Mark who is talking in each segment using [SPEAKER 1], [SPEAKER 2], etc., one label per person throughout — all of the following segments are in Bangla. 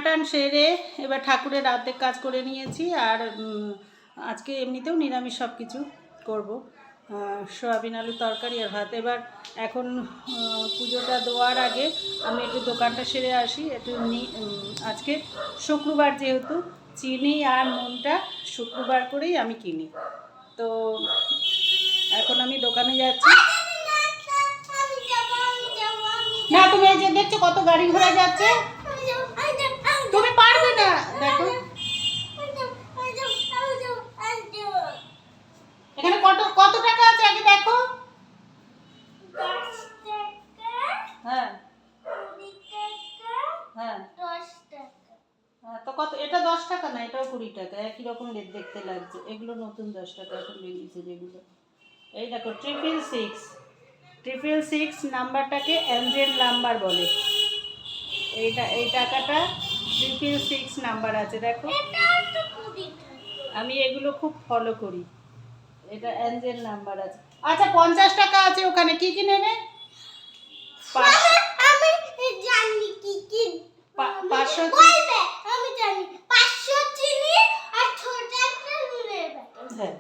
[SPEAKER 1] টান সেরে এবার ঠাকুরের অর্ধেক কাজ করে নিয়েছি। আর আজকে এমনিতেও নিরামিষ সব কিছু করবো, সয়াবিন আলুর তরকারি আর ভাত। এবার এখন পুজোটা দেওয়ার আগে আমি একটু দোকানটা সেরে আসি। একটু আজকে শুক্রবার, যেহেতু চিনি আর নুনটা শুক্রবার করেই আমি কিনি। তো এখন আমি দোকানে যাচ্ছি। না, তুমি এই যে দেখছো কত গাড়ি ঘোড়া যাচ্ছে, তুমি পারবে না। দেখো এখানে কত কত টাকা আছে আগে দেখো। হ্যাঁ হ্যাঁ তো কত? এটা 10 টাকা না, এটাও 20 টাকা, একই রকম দেখতে লাগছে। এগুলো নতুন 10 টাকা এখন বেরিয়েছে যেগুলো। এই দেখো 666 নাম্বারটাকে এঞ্জেল নাম্বার বলে। এই টাকাটা 666 নাম্বার আছে, দেখো। আমি এগুলো খুব ফলো করি। এটা এঞ্জেল নাম্বার আছে। আচ্ছা 50 টাকা আছে ওখানে, কি কি নেবে? আমি জানি কি কি 500 আমি জানি 500 চিনি আর ছোট একটা নুনের প্যাকেট। হ্যাঁ,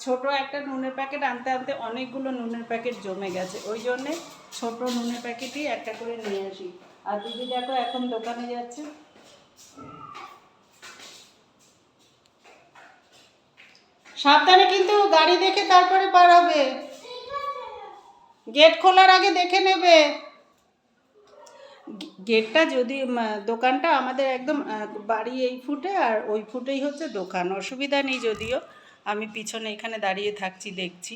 [SPEAKER 1] ছোট একটা নুনের প্যাকেট আনতে আনতে অনেকগুলো নুনের প্যাকেট জমে গেছে, ওই জন্যে ছোট নুনের প্যাকেটই একটা করে নিয়ে আসি। আর দিদি দেখো এখন দোকানে যাচ্ছে। সাবধানে কিন্তু, গাড়ি দেখে তারপরে পার হবে। গেট খোলার আগে দেখে নেবে। গেটটা যদি, দোকানটা আমাদের একদম বাড়ি এই ফুটে, আর ওই ফুটেই হচ্ছে দোকান। অসুবিধা নেই, যদিও আমি পিছনে এখানে দাঁড়িয়ে থাকছি, দেখছি।